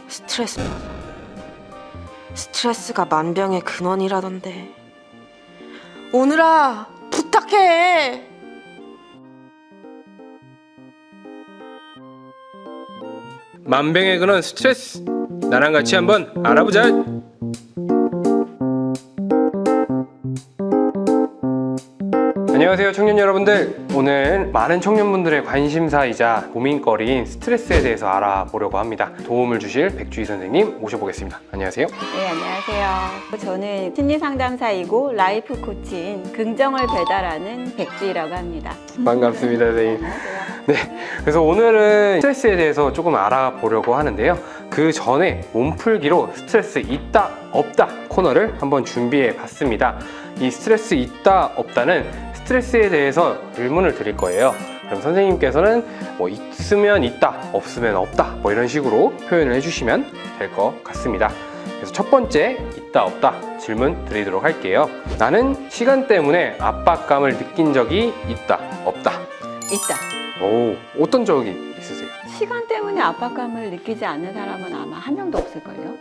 스트레스 받아. 스트레스가 만병의 근원이라던데. 오늘아, 부탁해. 만병의 근원 스트레스, 나랑 같이 한번 알아보자. 안녕하세요 청년 여러분들. 오늘 많은 청년분들의 관심사이자 고민거리인 스트레스에 대해서 알아보려고 합니다. 도움을 주실 백주희 선생님 모셔보겠습니다. 안녕하세요. 네, 안녕하세요. 저는 심리상담사이고 라이프 코치인 긍정을 배달하는 백주희라고 합니다. 반갑습니다 선생님. 안녕하세요. 네, 그래서 오늘은 스트레스에 대해서 조금 알아보려고 하는데요. 그 전에 몸풀기로 스트레스 있다 없다 코너를 한번 준비해 봤습니다. 이 스트레스 있다 없다는 스트레스에 대해서 질문을 드릴 거예요. 그럼 선생님께서는 뭐 있으면 있다 없으면 없다 뭐 이런 식으로 표현을 해주시면 될 것 같습니다. 그래서 첫 번째 있다 없다 질문 드리도록 할게요. 나는 시간 때문에 압박감을 느낀 적이 있다 없다. 있다. 오, 어떤 적이 있으세요? 시간 때문에 압박감을 느끼지 않는 사람은 아마 한 명도 없을걸요.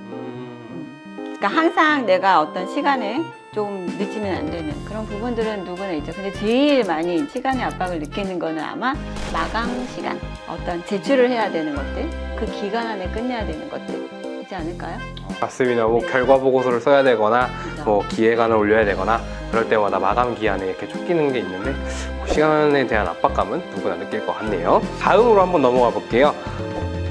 그러니까 항상 내가 어떤 시간에 좀 늦으면 안 되는 그런 부분들은 누구나 있죠. 근데 제일 많이 시간의 압박을 느끼는 거는 아마 마감 시간, 어떤 제출을 해야 되는 것들, 그 기간 안에 끝내야 되는 것들이지 않을까요? 맞습니다. 뭐 결과 보고서를 써야 되거나 그죠? 뭐 기획안을 올려야 되거나 그럴 때마다 마감 기한에 이렇게 쫓기는 게 있는데 시간에 대한 압박감은 누구나 느낄 것 같네요. 다음으로 한번 넘어가 볼게요.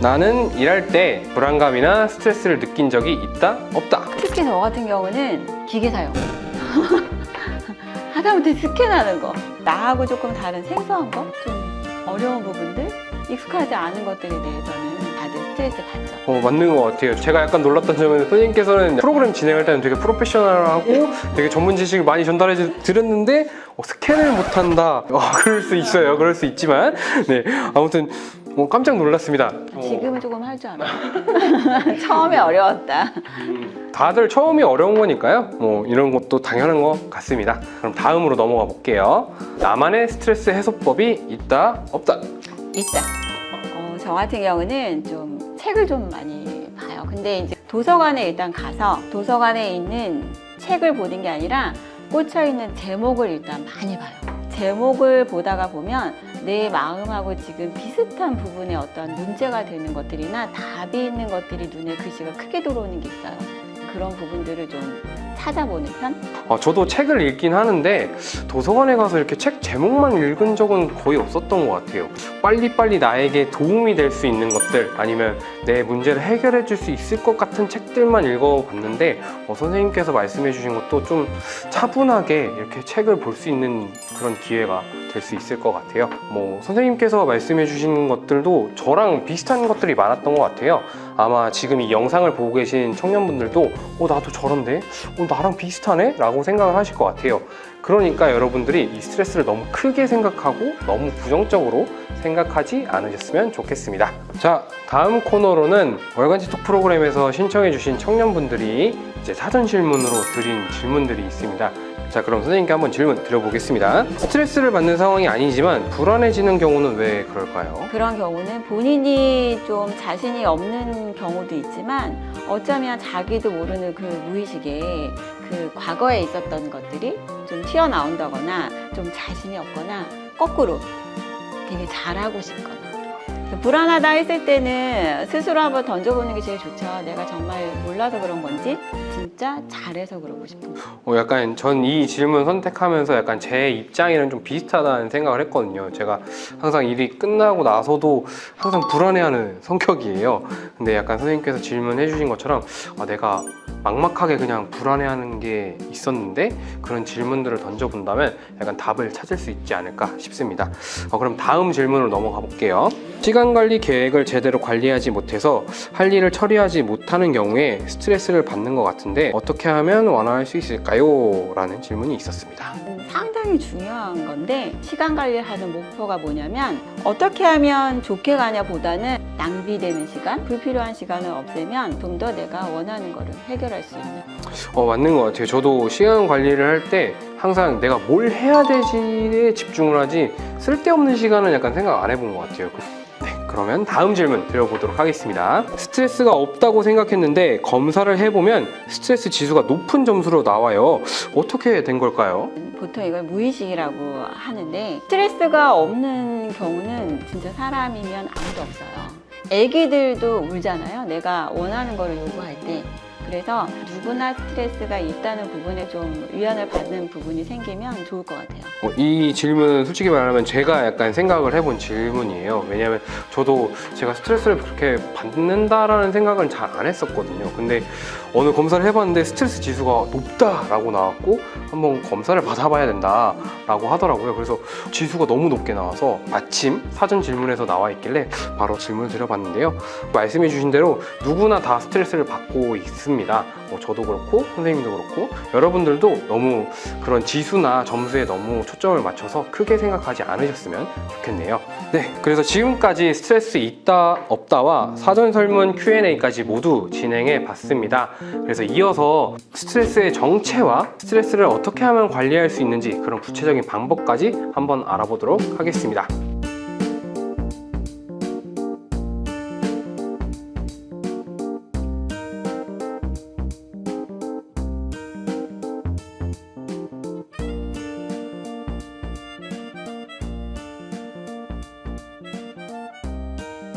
나는 일할 때 불안감이나 스트레스를 느낀 적이 있다 없다. 특히 저 같은 경우는 기계 사용. 하다못해 스캔하는 거. 나하고 조금 다른 생소한 거, 좀 어려운 부분들, 익숙하지 않은 것들에 대해서는 다들 스트레스 받죠. 맞는 것 같아요. 제가 약간 놀랐던 점은 선생님께서는 프로그램 진행할 때는 되게 프로페셔널하고 되게 전문 지식을 많이 전달해 드렸는데 스캔을 못한다. 그럴 수 있어요. 그럴 수 있지만 네, 아무튼 깜짝 놀랐습니다. 지금은 조금 할 줄 알아요. 처음에 어려웠다. 다들 처음이 어려운 거니까요. 이런 것도 당연한 것 같습니다. 그럼 다음으로 넘어가 볼게요. 나만의 스트레스 해소법이 있다 없다. 있다. 저 같은 경우는 좀 책을 좀 많이 봐요. 근데 이제 도서관에 일단 가서 도서관에 있는 책을 보는 게 아니라 꽂혀있는 제목을 일단 많이 봐요. 제목을 보다가 보면 내 마음하고 지금 비슷한 부분에 어떤 문제가 되는 것들이나 답이 있는 것들이 눈에 글씨가 크게 들어오는 게 있어요. 그런 부분들을 좀 찾아보는 편? 저도 책을 읽긴 하는데 도서관에 가서 이렇게 책 제목만 읽은 적은 거의 없었던 것 같아요. 빨리빨리 나에게 도움이 될 수 있는 것들 아니면 내 문제를 해결해 줄 수 있을 것 같은 책들만 읽어봤는데 선생님께서 말씀해 주신 것도 좀 차분하게 이렇게 책을 볼 수 있는 그런 기회가 될 수 있을 것 같아요. 선생님께서 말씀해 주신 것들도 저랑 비슷한 것들이 많았던 것 같아요. 아마 지금 이 영상을 보고 계신 청년분들도 나도 저런데? 나랑 비슷하네? 라고 생각을 하실 것 같아요. 그러니까 여러분들이 이 스트레스를 너무 크게 생각하고 너무 부정적으로 생각하지 않으셨으면 좋겠습니다. 자, 다음 코너로는 월간지 톡 프로그램에서 신청해 주신 청년분들이 이제 사전 질문으로 드린 질문들이 있습니다. 자, 그럼 선생님께 한번 질문 드려보겠습니다. 스트레스를 받는 상황이 아니지만 불안해지는 경우는 왜 그럴까요? 그런 경우는 본인이 좀 자신이 없는 경우도 있지만 어쩌면 자기도 모르는 그 무의식에 그 과거에 있었던 것들이 좀 튀어나온다거나 좀 자신이 없거나 거꾸로 되게 잘하고 싶거나 불안하다 했을 때는 스스로 한번 던져보는 게 제일 좋죠. 내가 정말 몰라서 그런 건지 진짜 잘해서 그러고 싶은 거. 약간 전 이 질문 선택하면서 약간 제 입장이랑 좀 비슷하다는 생각을 했거든요. 제가 항상 일이 끝나고 나서도 항상 불안해하는 성격이에요. 근데 약간 선생님께서 질문해 주신 것처럼 내가 막막하게 그냥 불안해하는 게 있었는데 그런 질문들을 던져본다면 약간 답을 찾을 수 있지 않을까 싶습니다. 그럼 다음 질문으로 넘어가 볼게요. 시간관리 계획을 제대로 관리하지 못해서 할 일을 처리하지 못하는 경우에 스트레스를 받는 것 같은데 어떻게 하면 완화할 수 있을까요? 라는 질문이 있었습니다. 상당히 중요한 건데 시간 관리를 하는 목표가 뭐냐면 어떻게 하면 좋게 가냐 보다는 낭비되는 시간, 불필요한 시간을 없애면 좀 더 내가 원하는 거를 해결할 수 있는. 맞는 것 같아요. 저도 시간 관리를 할 때 항상 내가 뭘 해야 되지에 집중을 하지 쓸데없는 시간은 약간 생각 안 해본 것 같아요. 네, 그러면 다음 질문 드려보도록 하겠습니다. 스트레스가 없다고 생각했는데 검사를 해보면 스트레스 지수가 높은 점수로 나와요. 어떻게 된 걸까요? 보통 이걸 무의식이라고 하는데 스트레스가 없는 경우는 진짜 사람이면 아무도 없어요. 애기들도 울잖아요. 내가 원하는 거를 요구할 때. 그래서 누구나 스트레스가 있다는 부분에 좀 위안을 받는 부분이 생기면 좋을 것 같아요. 이 질문은 솔직히 말하면 제가 약간 생각을 해본 질문이에요. 왜냐하면 저도 제가 스트레스를 그렇게 받는다라는 생각은 잘 안 했었거든요. 근데 어느 검사를 해봤는데 스트레스 지수가 높다라고 나왔고 한번 검사를 받아봐야 된다라고 하더라고요. 그래서 지수가 너무 높게 나와서 마침 사전 질문에서 나와 있길래 바로 질문을 드려봤는데요. 말씀해 주신 대로 누구나 다 스트레스를 받고 있습니다. 저도 그렇고 선생님도 그렇고 여러분들도 너무 그런 지수나 점수에 너무 초점을 맞춰서 크게 생각하지 않으셨으면 좋겠네요. 네, 그래서 지금까지 스트레스 있다 없다와 사전 설문 Q&A까지 모두 진행해 봤습니다. 그래서 이어서 스트레스의 정체와 스트레스를 어떻게 하면 관리할 수 있는지 그런 구체적인 방법까지 한번 알아보도록 하겠습니다.